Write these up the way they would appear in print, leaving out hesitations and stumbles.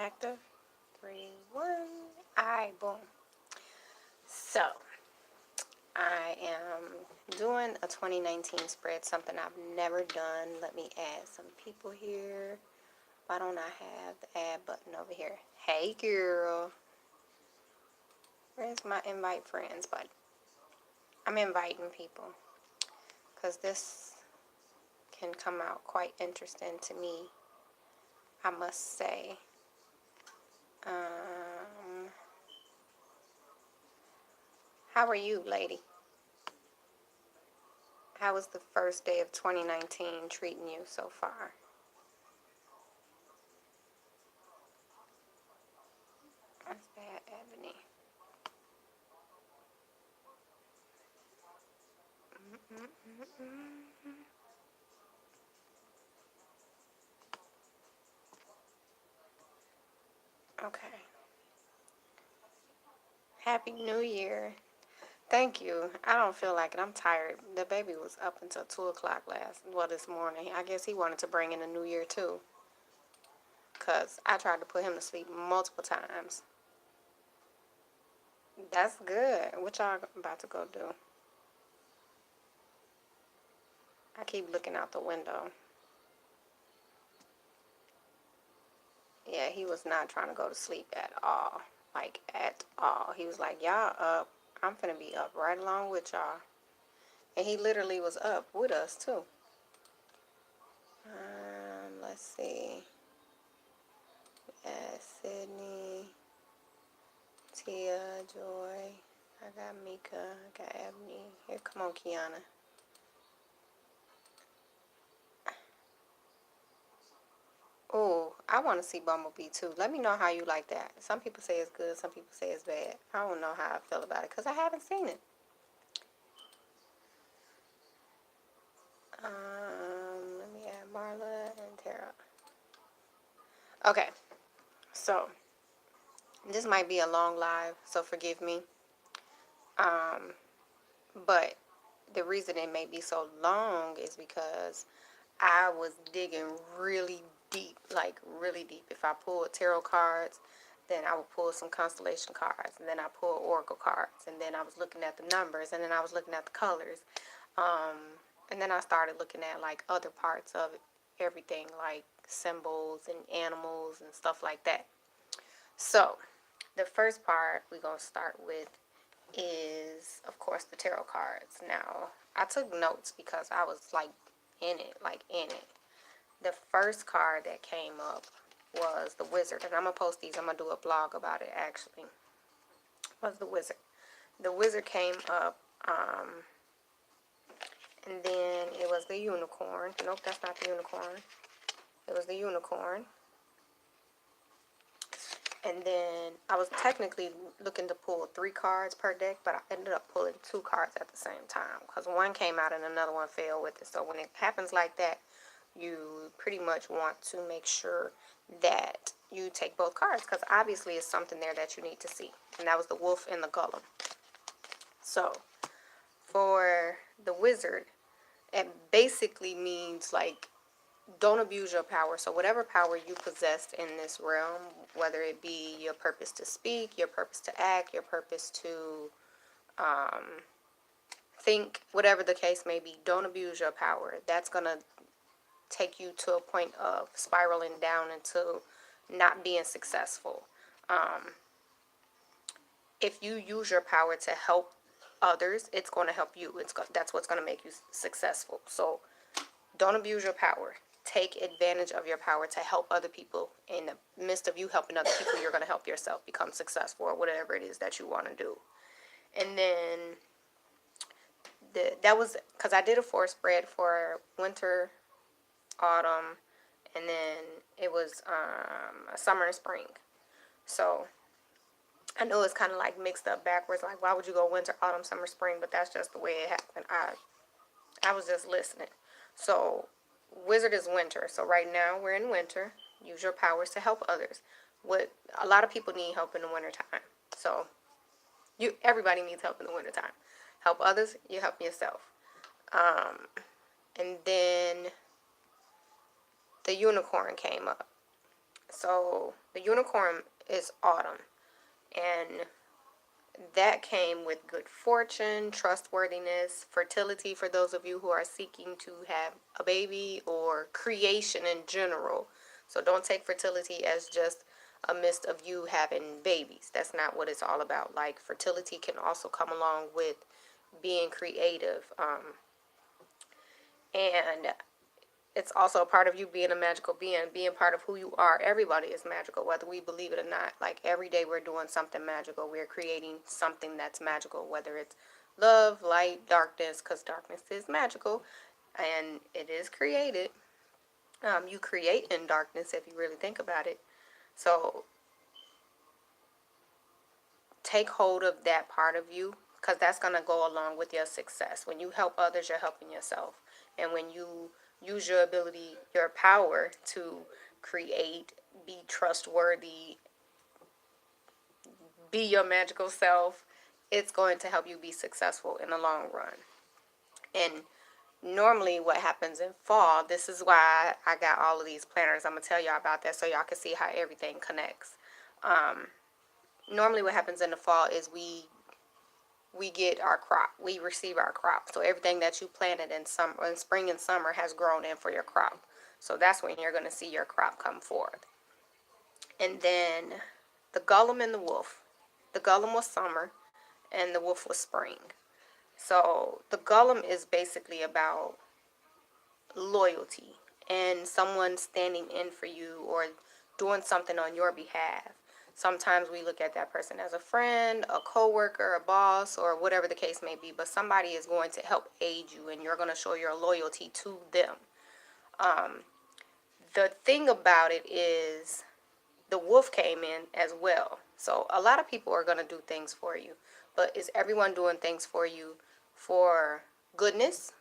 active. 3, 1. Alright, boom. So, I am doing a 2019 spread, something I've never done. Let me add some people here. Why don't I have the add button over here? Hey, girl. Where's my invite friends button? I'm inviting people because this can come out quite interesting to me, I must say. How are you, lady? How was the first day of 2019 treating you so far? That's bad, Ebony. Okay. Happy New Year. Thank you. I don't feel like it. I'm tired. The baby was up until 2 o'clock this morning. I guess he wanted to bring in the New Year too. Because I tried to put him to sleep multiple times. That's good. What y'all about to go do? I keep looking out the window. Yeah, he was not trying to go to sleep at all. Like, at all. He was like, y'all up. I'm finna be up right along with y'all. And he literally was up with us, too. Let's see. Sydney, Tia, Joy. I got Mika. I got Ebony. Here, come on, Kiana. Oh, I want to see Bumblebee, too. Let me know how you like that. Some people say it's good. Some people say it's bad. I don't know how I feel about it because I haven't seen it. Let me add Marla and Tara. Okay, so this might be a long live, so forgive me. But the reason it may be so long is because I was digging really deep, like really deep. If I pull tarot cards, then I would pull some constellation cards, and then I pull oracle cards, and then I was looking at the numbers, and then I was looking at the colors, and then I started looking at like other parts of everything, like symbols and animals and stuff like that. So the first part we're gonna start with is, of course, the tarot cards. Now, I took notes because I was like in it. The first card that came up was the Wizard, and I'm gonna post these. I'm gonna do a blog about it. Actually, was the Wizard. The Wizard came up, and then it was the Unicorn. Nope, that's not the Unicorn. It was the Unicorn. And then I was technically looking to pull 3 cards per deck, but I ended up pulling 2 cards at the same time because one came out and another one fell with it. So when it happens like that, you pretty much want to make sure that you take both cards because obviously it's something there that you need to see. And that was the Wolf and the Golem. So for the Wizard, it basically means like don't abuse your power. So whatever power you possess in this realm, whether it be your purpose to speak, your purpose to act, your purpose to think, whatever the case may be, don't abuse your power. That's going to take you to a point of spiraling down into not being successful. If you use your power to help others, it's going to help you. That's what's going to make you successful. So don't abuse your power. Take advantage of your power to help other people. In the midst of you helping other people, you're going to help yourself become successful or whatever it is that you want to do. And then that was because I did a 4 spread for winter, autumn, and then it was summer and spring. So I know it's kind of like mixed up backwards. Like, why would you go winter, autumn, summer, spring? But that's just the way it happened. I was just listening. So Wizard is winter. So right now we're in winter. Use your powers to help others. What a lot of people need help in the wintertime. So everybody needs help in the wintertime. Help others, you help yourself. And then the Unicorn came up. So the unicorn is autumn, and that came with good fortune, trustworthiness, fertility for those of you who are seeking to have a baby, or creation in general. So don't take fertility as just a mist of you having babies. That's not what it's all about. Like, fertility can also come along with being creative. And it's also a part of you being a magical being part of who you are. Everybody is magical, whether we believe it or not. Like, every day we're doing something magical. We're creating something that's magical, whether it's love, light, darkness, because darkness is magical and it is created. You create in darkness if you really think about it. So take hold of that part of you, because that's going to go along with your success. When you help others, you're helping yourself. And when you use your ability, your power to create, be trustworthy, be your magical self, it's going to help you be successful in the long run. And normally what happens in fall, this is why I got all of these planners. I'm going to tell y'all about that so y'all can see how everything connects. Normally what happens in the fall is we get our crop. We receive our crop. So everything that you planted in spring and summer has grown in for your crop. So that's when you're going to see your crop come forth. And then the Golem and the Wolf. The Golem was summer and the Wolf was spring. So the Golem is basically about loyalty and someone standing in for you or doing something on your behalf. Sometimes we look at that person as a friend, a coworker, a boss, or whatever the case may be, but somebody is going to help aid you and you're going to show your loyalty to them. The thing about it is the wolf came in as well. So a lot of people are going to do things for you, but is everyone doing things for you for goodness,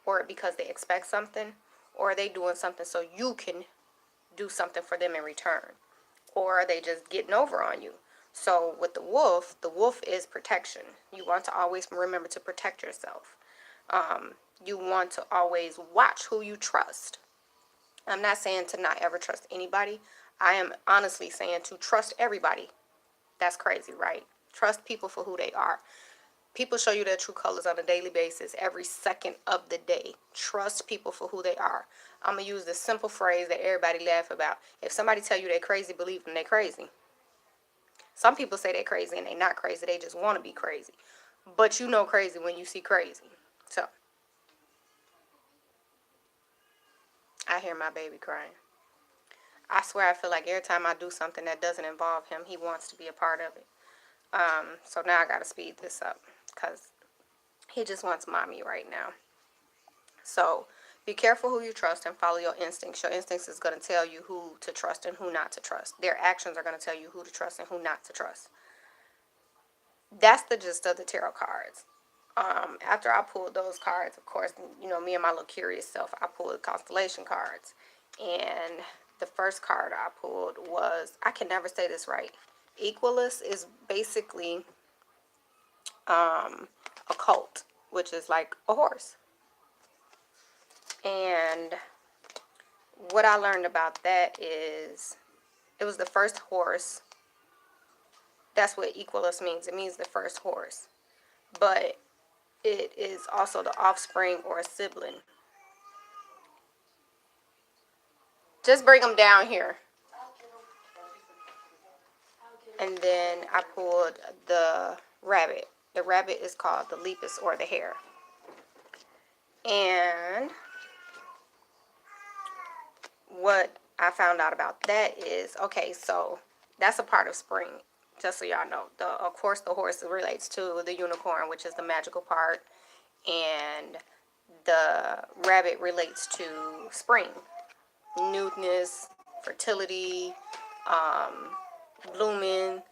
or because they expect something, or are they doing something so you can do something for them in return, or are they just getting over on you? So with the wolf is protection. You want to always remember to protect yourself. You want to always watch who you trust. I'm not saying to not ever trust anybody. I am honestly saying to trust everybody. That's crazy, right? Trust people for who they are. People show you their true colors on a daily basis, every second of the day. Trust people for who they are. I'm going to use this simple phrase that everybody laugh about. If somebody tell you they're crazy, believe them, they're crazy. Some people say they're crazy and they're not crazy. They just want to be crazy. But you know crazy when you see crazy. So, I hear my baby crying. I swear I feel like every time I do something that doesn't involve him, he wants to be a part of it. So now I got to speed this up because he just wants mommy right now. So be careful who you trust and follow your instincts. Your instincts is going to tell you who to trust and who not to trust. Their actions are going to tell you who to trust and who not to trust. That's the gist of the tarot cards. After I pulled those cards, of course, you know, me and my little curious self, I pulled constellation cards. And the first card I pulled was, I can never say this right. Equalus is basically a colt, which is like a horse. And what I learned about that is it was the first horse. That's what Equalus means. It means the first horse. But it is also the offspring or a sibling. Just bring them down here. And then I pulled the rabbit. The rabbit is called the lepus or the hare. And what I found out about that is, okay, so that's a part of spring, just so y'all know. Of course, the horse relates to the unicorn, which is the magical part, and the rabbit relates to spring, newness, fertility, blooming,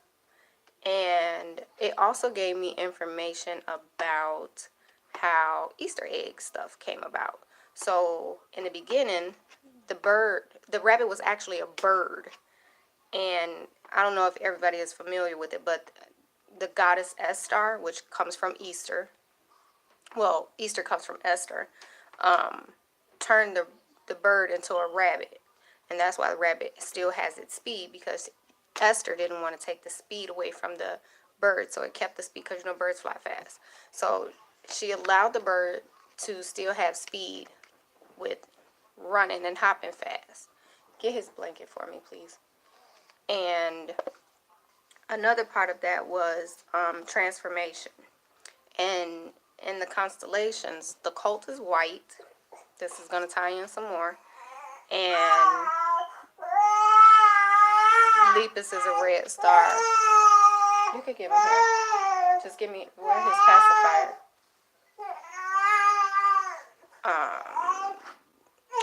and it also gave me information about how Easter egg stuff came about. So in the beginning, the rabbit was actually a bird, and I don't know if everybody is familiar with it, but the goddess Estar, which comes from Easter, well, Easter comes from Esther, turned the bird into a rabbit. And that's why the rabbit still has its speed, because Esther didn't want to take the speed away from the bird, so it kept the speed, because birds fly fast. So she allowed the bird to still have speed with running and hopping fast. Get his blanket for me, please. And another part of that was transformation. And in the constellations, the colt is white. This is going to tie in some more. And Lepus is a red star. You could give him here. Just give me, where his pacifier?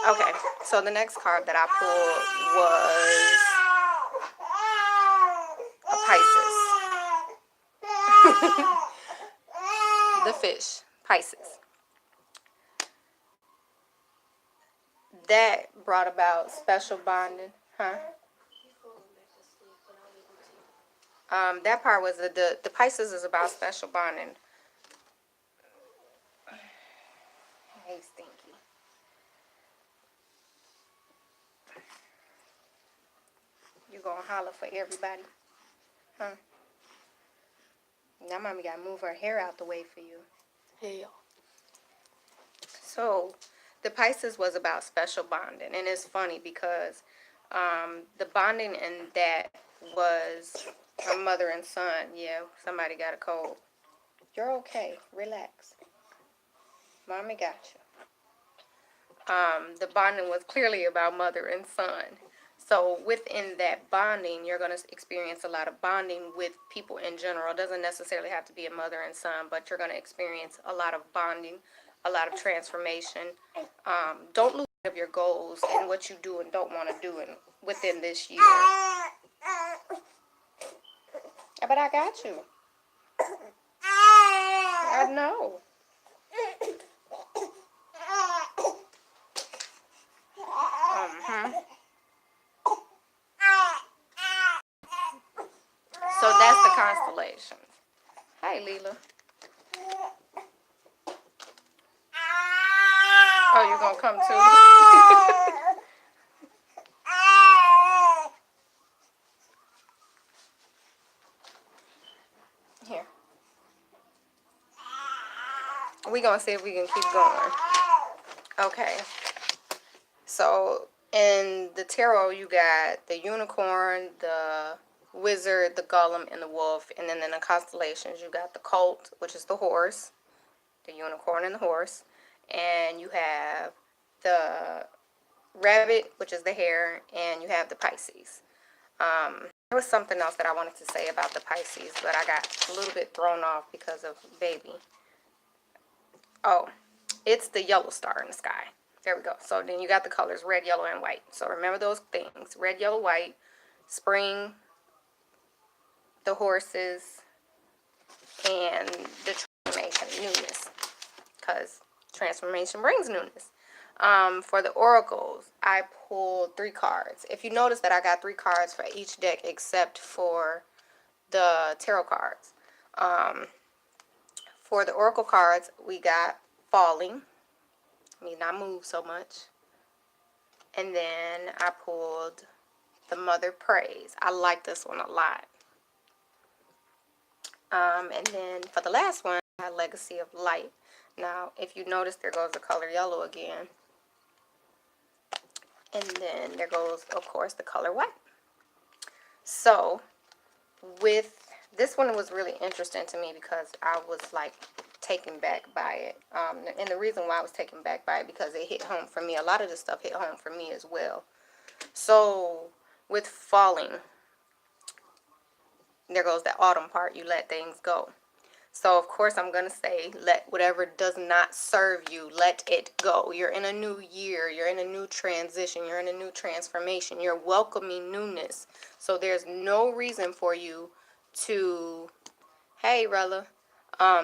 Okay, so the next card that I pulled was a Pisces. The fish, Pisces. That brought about special bonding, huh? That part was the Pisces is about special bonding. Hey, Stinky. You gonna holler for everybody, huh? Now, mommy gotta move her hair out the way for you. Hell. So, the Pisces was about special bonding, and it's funny because the bonding in that was a mother and son. Yeah, somebody got a cold. You're okay. Relax. Mommy got you. The bonding was clearly about mother and son. So within that bonding, you're going to experience a lot of bonding with people in general. It doesn't necessarily have to be a mother and son, but you're going to experience a lot of bonding, a lot of transformation. Don't lose sight of your goals and what you do and don't want to do within this year. But I got you. I know. So that's the constellations. Hi, Leela. Oh, you gonna come too? Here. We're gonna see if we can keep going. Okay. So in the tarot, you got the unicorn, the wizard, the golem, and the wolf. And then in the constellations, you got the colt, which is the horse, the unicorn and the horse. And you have the rabbit, which is the hare, and you have the Pisces. There was something else that I wanted to say about the Pisces, but I got a little bit thrown off because of baby. Oh, it's the yellow star in the sky. There we go. So then you got the colors red, yellow, and white. So remember those things. Red, yellow, white. Spring, the horses, and the transformation, newness. Because transformation brings newness. For the oracles, I pulled 3 cards. If you notice that I got 3 cards for each deck except for the tarot cards. For the oracle cards, we got falling. I mean, not move so much. And then I pulled the mother prays. I like this one a lot. And then for the last one, I had legacy of light. Now, if you notice, there goes the color yellow again. And then there goes, of course, the color white. So, with this one was really interesting to me because I was like taken back by it. And the reason why I was taken back by it because it hit home for me. A lot of this stuff hit home for me as well. So, with falling, there goes the autumn part. You let things go. So, of course, I'm going to say, let whatever does not serve you, let it go. You're in a new year. You're in a new transition. You're in a new transformation. You're welcoming newness. So, there's no reason for you to, hey, Rella,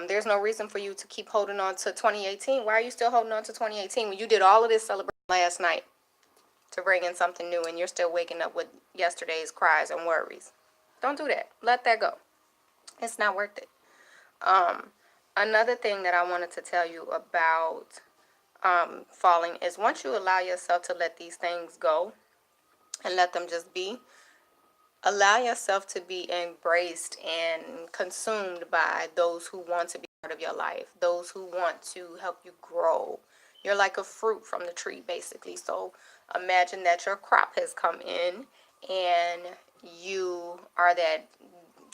there's no reason for you to keep holding on to 2018. Why are you still holding on to 2018 when you did all of this celebration last night to bring in something new and you're still waking up with yesterday's cries and worries? Don't do that. Let that go. It's not worth it. Another thing that I wanted to tell you about falling is once you allow yourself to let these things go, and let them just be. Allow yourself to be embraced and consumed by those who want to be part of your life, those who want to help you grow. You're like a fruit from the tree, basically. So imagine that your crop has come in and you are that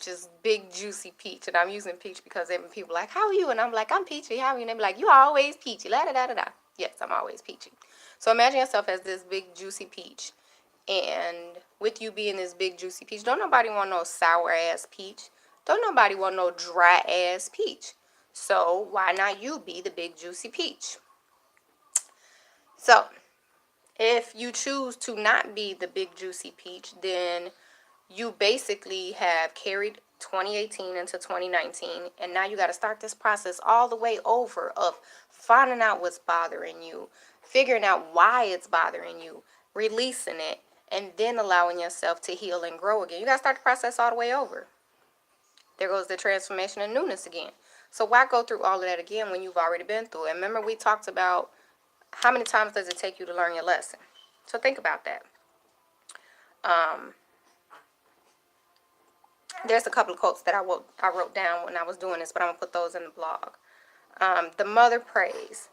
just big juicy peach. And I'm using peach because even people are like, how are you? And I'm like, I'm peachy. How are you? And they be like, you always peachy. La da da da da. Yes, I'm always peachy. So imagine yourself as this big juicy peach. And with you being this big juicy peach, don't nobody want no sour ass peach. Don't nobody want no dry ass peach. So why not you be the big juicy peach? So if you choose to not be the big juicy peach, then you basically have carried 2018 into 2019, and now you got to start this process all the way over of finding out what's bothering you, figuring out why it's bothering you, releasing it, and then allowing yourself to heal and grow again. You got to start the process all the way over. There goes the transformation and newness again. So why go through all of that again when you've already been through it? And remember, we talked about how many times does it take you to learn your lesson? So think about that. There's a couple of quotes that I wrote down when I was doing this, but I'm going to put those in the blog. The mother prays.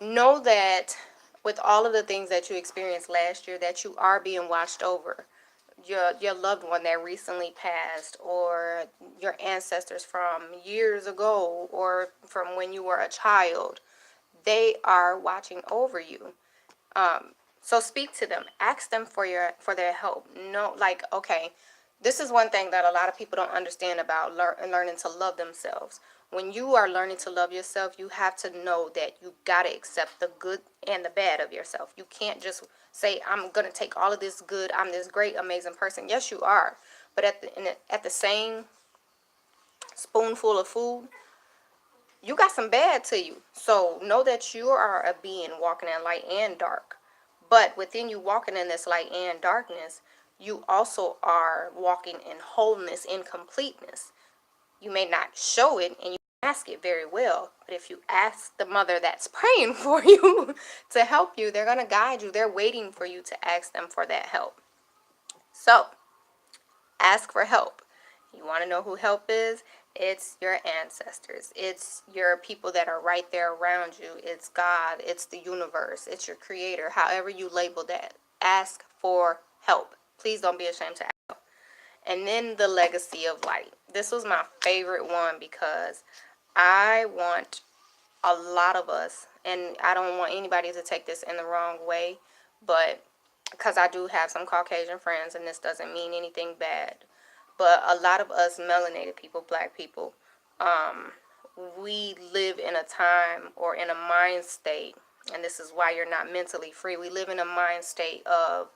Know that with all of the things that you experienced last year, that you are being watched over. Your loved one that recently passed, or your ancestors from years ago, or from when you were a child, they are watching over you. So speak to them. Ask them for their help. No, like, okay, this is one thing that a lot of people don't understand about learning to love themselves. When you are learning to love yourself, you have to know that you got to accept the good and the bad of yourself. You can't just say, I'm going to take all of this good. I'm this great, amazing person. Yes, you are. But at the same spoonful of food, you got some bad to you. So know that you are a being walking in light and dark. But within you walking in this light and darkness, you also are walking in wholeness, in completeness. You may not show it and you mask it very well, but if you ask the mother that's praying for you to help you, they're going to guide you. They're waiting for you to ask them for that help. So ask for help. You want to know who help is? It's your ancestors. It's your people that are right there around you. It's God. It's the universe. It's your creator. However you label that. Ask for help. Please don't be ashamed to ask help. And then the legacy of light. This was my favorite one because I want a lot of us, and I don't want anybody to take this in the wrong way, but because I do have some Caucasian friends, and this doesn't mean anything bad, but a lot of us melanated people, black people, we live in a time or in a mind state, and this is why you're not mentally free. We live in a mind state of,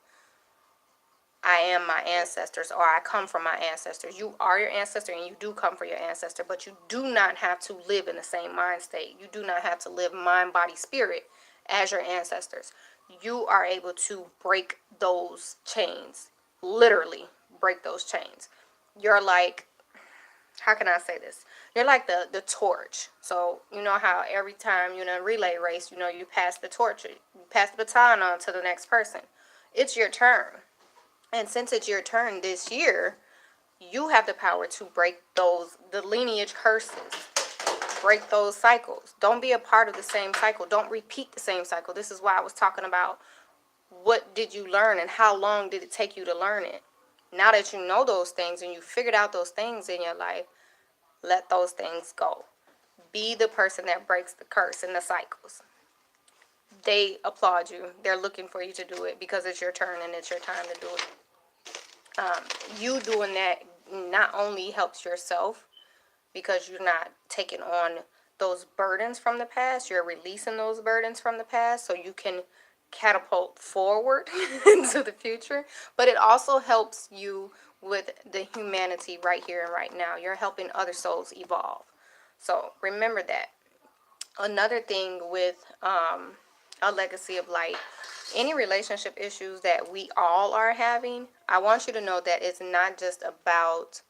I am my ancestors, or I come from my ancestors. You are your ancestor and you do come from your ancestor, but you do not have to live in the same mind state. You do not have to live mind, body, spirit as your ancestors. You are able to break those chains, literally break those chains. You're like, how can I say this? You're like the torch. So you know how every time you're in a relay race, you pass the torch, you pass the baton on to the next person. It's your turn. And since it's your turn this year, you have the power to break the lineage curses, break those cycles. Don't be a part of the same cycle. Don't repeat the same cycle. This is why I was talking about what did you learn and how long did it take you to learn it. Now that you know those things and you figured out those things in your life, let those things go. Be the person that breaks the curse and the cycles. They applaud you. They're looking for you to do it because it's your turn and it's your time to do it. You doing that not only helps yourself because you're not taking on those burdens from the past, you're releasing those burdens from the past so you can catapult forward into the future, but it also helps you with the humanity right here and right now. You're helping other souls evolve. So remember that. Another thing with a legacy of light, any relationship issues that we all are having, I want you to know that it's not just about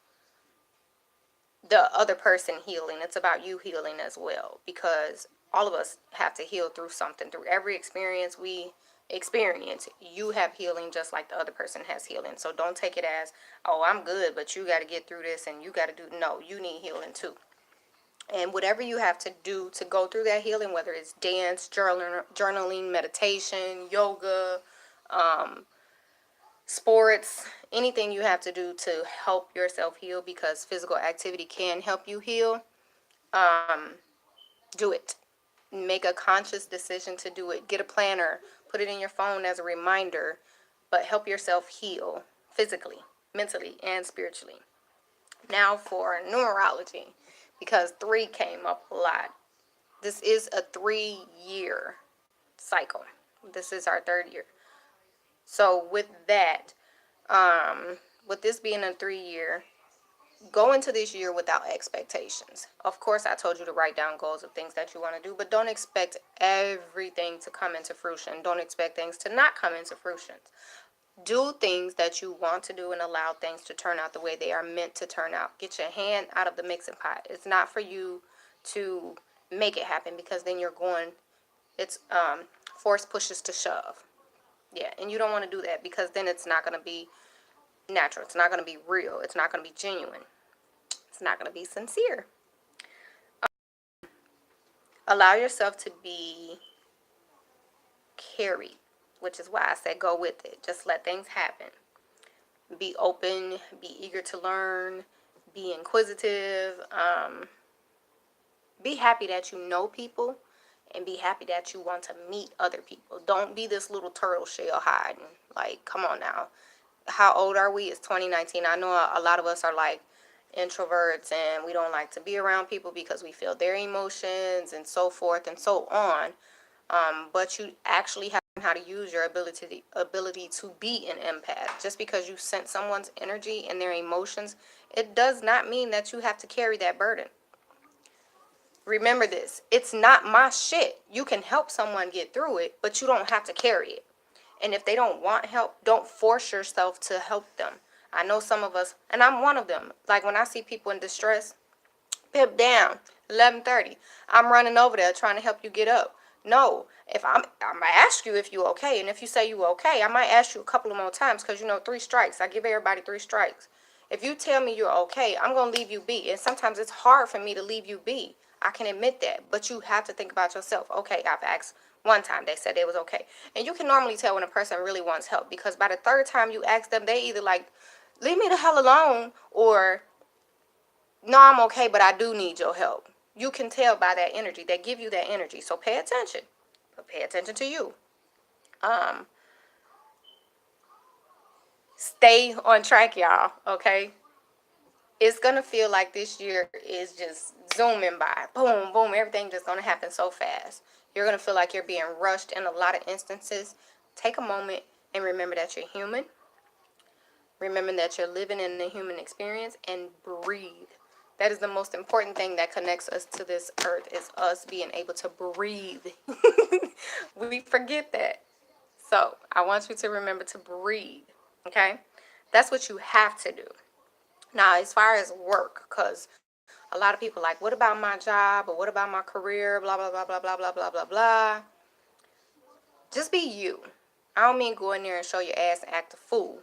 the other person healing. It's about you healing as well, because all of us have to heal through something. Through every experience we experience. You have healing just like the other person has healing. So don't take it as, oh, I'm good, but you got to get through this and you got to do. No, you need healing too. And whatever you have to do to go through that healing, whether it's dance, journaling, meditation, yoga, sports, anything you have to do to help yourself heal, because physical activity can help you heal, do it. Make a conscious decision to do it. Get a planner, put it in your phone as a reminder, but help yourself heal physically, mentally, and spiritually. Now for numerology, because 3 came up a lot. This is a 3-year cycle. This is our 3rd year. So with that, with this being a 3-year, go into this year without expectations. Of course, I told you to write down goals of things that you want to do, but don't expect everything to come into fruition. Don't expect things to not come into fruition. Do things that you want to do and allow things to turn out the way they are meant to turn out. Get your hand out of the mixing pot. It's not for you to make it happen, because then you're going, it's force pushes to shove. Yeah, and you don't want to do that, because then it's not going to be natural. It's not going to be real. It's not going to be genuine. It's not going to be sincere. Allow yourself to be carried, which is why I said go with it. Just let things happen. Be open, be eager to learn, be inquisitive, be happy that you know people, and be happy that you want to meet other people. Don't be this little turtle shell hiding. Like, come on now. How old are we? It's 2019. I know a lot of us are like introverts and we don't like to be around people because we feel their emotions and so forth and so on. But you actually have how to use your ability to be an empath. Just because you sense someone's energy and their emotions, it does not mean that you have to carry that burden. Remember this, it's not my shit. You can help someone get through it, but you don't have to carry it. And if they don't want help, don't force yourself to help them. I know some of us, and I'm one of them. Like when I see people in distress, pip down, 11:30. I'm running over there trying to help you get up. No, if I might ask you if you okay, and if you say you okay, I might ask you a couple of more times, because 3 strikes. I give everybody 3 strikes. If you tell me you're okay, I'm gonna leave you be. And sometimes it's hard for me to leave you be. I can admit that, but you have to think about yourself. Okay, I've asked one time, they said it was okay. And you can normally tell when a person really wants help, because by the 3rd time you ask them, they either like, leave me the hell alone, or no, I'm okay, but I do need your help. You can tell by that energy. They give you that energy. So pay attention. But pay attention to you. Stay on track, y'all. Okay? It's going to feel like this year is just zooming by. Boom, boom. Everything just going to happen so fast. You're going to feel like you're being rushed in a lot of instances. Take a moment and remember that you're human. Remember that you're living in the human experience, and breathe. That is the most important thing that connects us to this earth, is us being able to breathe. We forget that. So I want you to remember to breathe. Okay? That's what you have to do. Now, as far as work, because a lot of people like, what about my job, or what about my career, blah, blah, blah, blah, blah, blah, blah, blah, blah. Just be you. I don't mean go in there and show your ass and act a fool,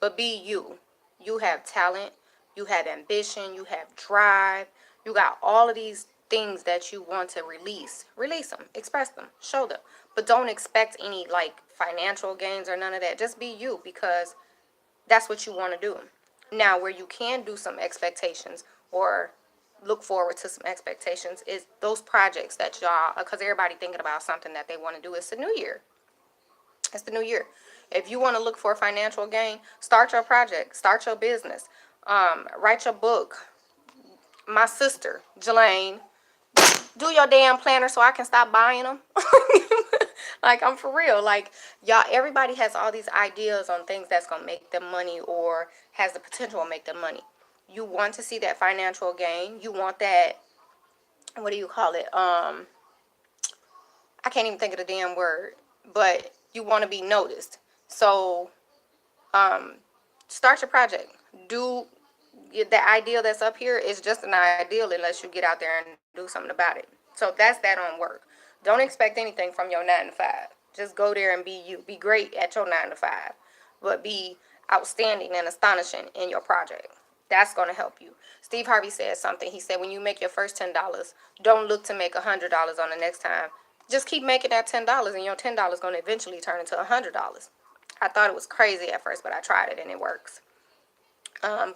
but be you. You have talent, you have ambition, you have drive, you got all of these things that you want to release. Release them, express them, show them. But don't expect any like financial gains or none of that. Just be you, because that's what you want to do. Now, where you can do some expectations or look forward to some expectations is those projects that y'all, because everybody thinking about something that they want to do. It's the new year. It's the new year. If you want to look for financial gain, start your project, start your business, write your book. My sister, Jelaine, do your damn planner so I can stop buying them. Like, I'm for real. Like, y'all, everybody has all these ideas on things that's going to make them money or has the potential to make them money. You want to see that financial gain. You want that, what do you call it? I can't even think of the damn word, but you want to be noticed. So, start your project. Do the ideal that's up here is just an ideal unless you get out there and do something about it. So that's that on work. Don't expect anything from your 9 to 5. Just go there and be you. Be great at your 9 to 5, but be outstanding and astonishing in your project. That's going to help you. Steve Harvey said something. He said, when you make your first $10, don't look to make $100 on the next time. Just keep making that $10, and your $10 is going to eventually turn into $100. I thought it was crazy at first, but I tried it and it works.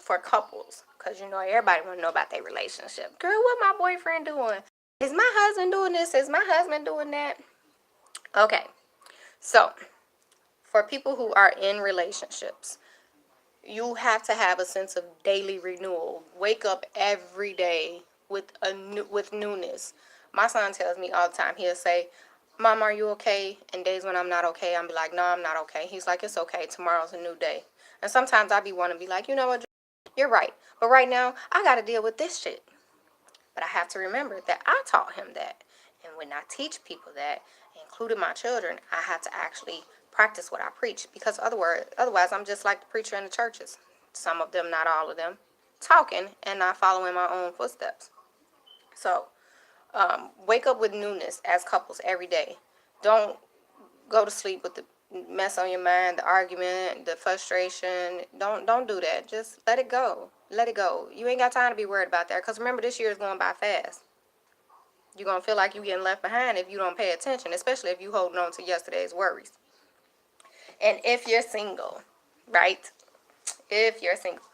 For couples, because you know everybody want to know about their relationship. Girl, what my boyfriend doing? Is my husband doing this? Is my husband doing that? Okay, so for people who are in relationships, you have to have a sense of daily renewal. Wake up every day with with newness. My son tells me all the time. He'll say, "Mom, are you okay?" And days when I'm not okay, I'm be like, "No, I'm not okay." He's like, "It's okay. Tomorrow's a new day." And sometimes I be want to be like, "You know what? You're right. But right now, I got to deal with this shit." But I have to remember that I taught him that. And when I teach people that, including my children, I have to actually practice what I preach. Because otherwise, I'm just like the preacher in the churches. Some of them, not all of them, talking and not following my own footsteps. So, wake up with newness as couples every day. Don't go to sleep with the mess on your mind, the argument, the frustration. Don't do that. Just let it go. Let it go. You ain't got time to be worried about that. Because remember, this year is going by fast. You're going to feel like you're getting left behind if you don't pay attention, especially if you're holding on to yesterday's worries. And if you're single, right? If you're single,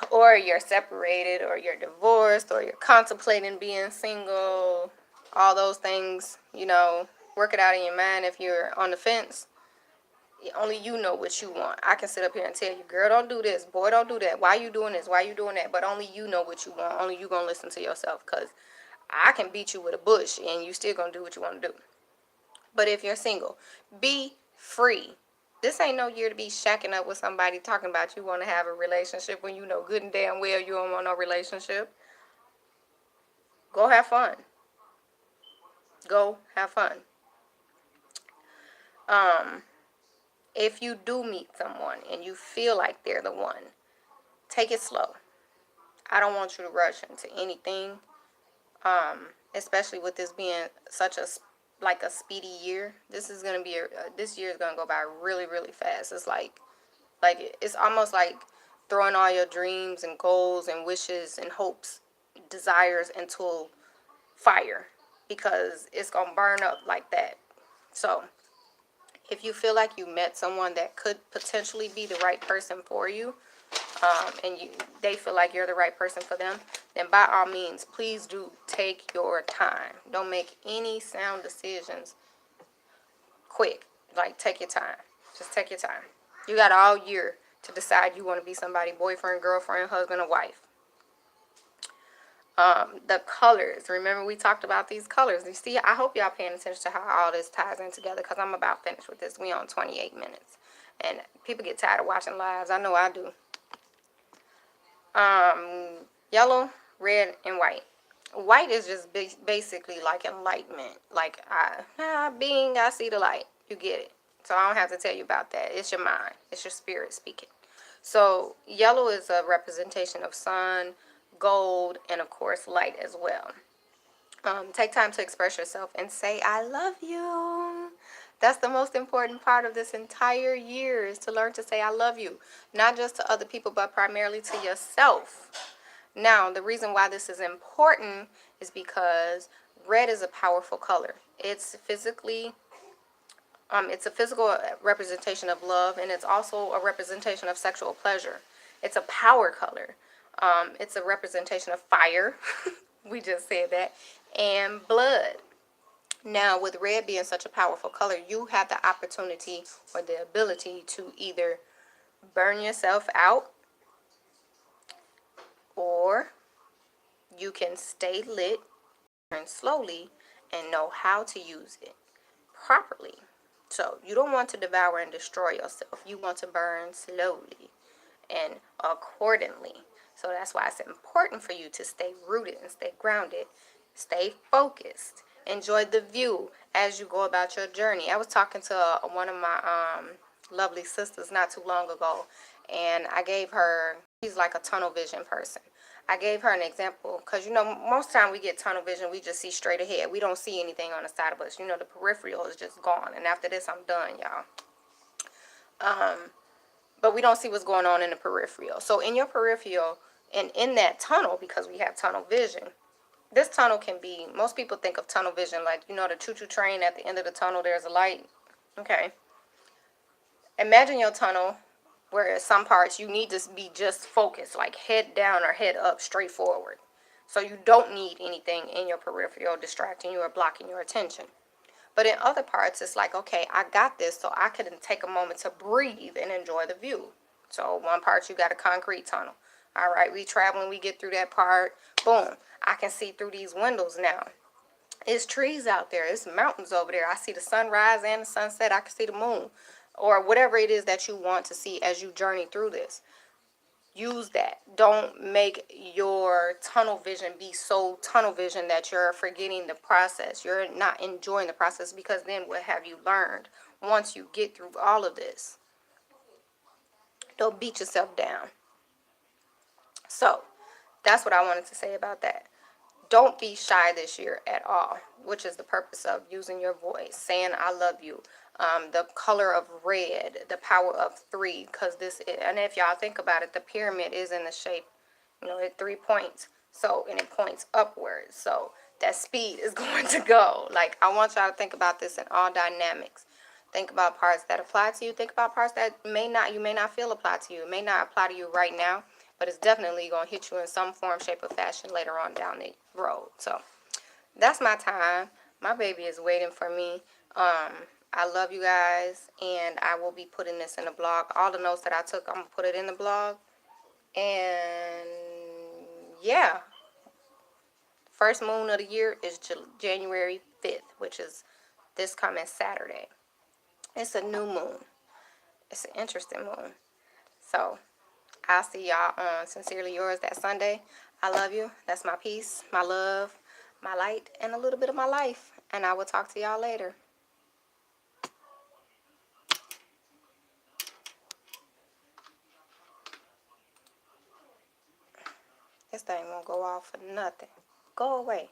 or you're separated, or you're divorced, or you're contemplating being single, all those things, you know, work it out in your mind. If you're on the fence, only you know what you want. I can sit up here and tell you, girl, don't do this. Boy, don't do that. Why you doing this? Why you doing that? But only you know what you want. Only you going to listen to yourself, because I can beat you with a bush and you still going to do what you want to do. But if you're single, be free. This ain't no year to be shacking up with somebody talking about you want to have a relationship when you know good and damn well you don't want no relationship. Go have fun. Go have fun. If you do meet someone and you feel like they're the one, take it slow. I don't want you to rush into anything, especially with this being such a speedy year. This is gonna be this year is gonna go by really, really fast. It's like it's almost like throwing all your dreams and goals and wishes and hopes, desires into fire, because it's gonna burn up like that. So if you feel like you met someone that could potentially be the right person for you, and they feel like you're the right person for them, then by all means, please do take your time. Don't make any sound decisions quick. Like, take your time. Just take your time. You got all year to decide you want to be somebody, boyfriend, girlfriend, husband, or wife. The colors. Remember, we talked about these colors. You see, I hope y'all paying attention to how all this ties in together, because I'm about finished with this. We on 28 minutes. And people get tired of watching lives. I know I do. Yellow, red, and white. White is just basically like enlightenment. Like, I see the light. You get it. So I don't have to tell you about that. It's your mind. It's your spirit speaking. So yellow is a representation of sun, gold, and of course light as well. Take time to express yourself and say, I love you. That's the most important part of this entire year, is to learn to say I love you. Not just to other people, but primarily to yourself. Now, the reason why this is important is because red is a powerful color. It's it's a physical representation of love, and it's also a representation of sexual pleasure. It's a power color. It's a representation of fire. We just said that. And blood. Now, with red being such a powerful color, you have the opportunity or the ability to either burn yourself out, or you can stay lit, burn slowly, and know how to use it properly. So you don't want to devour and destroy yourself. You want to burn slowly and accordingly. So that's why it's important for you to stay rooted and stay grounded, stay focused, enjoy the view as you go about your journey. I was talking to one of my lovely sisters not too long ago, and I gave her, she's like a tunnel vision person. I gave her an example because, you know, most time we get tunnel vision, we just see straight ahead. We don't see anything on the side of us. You know, the peripheral is just gone. And after this, I'm done, y'all. But we don't see what's going on in the peripheral. So in your peripheral and in that tunnel, because we have tunnel vision, this tunnel can be, most people think of tunnel vision like, you know, the choo-choo train at the end of the tunnel, there's a light. Okay. Imagine your tunnel where at some parts you need to be just focused, like head down or head up, straight forward. So you don't need anything in your peripheral distracting you or blocking your attention. But in other parts, it's like, okay, I got this, so I can take a moment to breathe and enjoy the view. So one part, you got a concrete tunnel. All right, we traveling, we get through that part. Boom, I can see through these windows now. It's trees out there. It's mountains over there. I see the sunrise and the sunset. I can see the moon. Or whatever it is that you want to see as you journey through this. Use that. Don't make your tunnel vision be so tunnel vision that you're forgetting the process. You're not enjoying the process, because then what have you learned once you get through all of this? Don't beat yourself down. So that's what I wanted to say about that. Don't be shy this year at all, which is the purpose of using your voice, saying I love you. The color of red, the power of 3, because this, and if y'all think about it, the pyramid is in the shape, you know, at 3 points. So, and it points upwards. So that speed is going to go. Like, I want y'all to think about this in all dynamics. Think about parts that apply to you. Think about parts that you may not feel apply to you. It may not apply to you right now, but it's definitely going to hit you in some form, shape, or fashion later on down the road. So that's my time. My baby is waiting for me. I love you guys, and I will be putting this in the blog. All the notes that I took, I'm going to put it in the blog. And yeah, first moon of the year is January 5th, which is this coming Saturday. It's a new moon. It's an interesting moon. So I'll see y'all on Sincerely Yours that Sunday. I love you. That's my peace, my love, my light, and a little bit of my life. And I will talk to y'all later. This thing won't go off for nothing. Go away.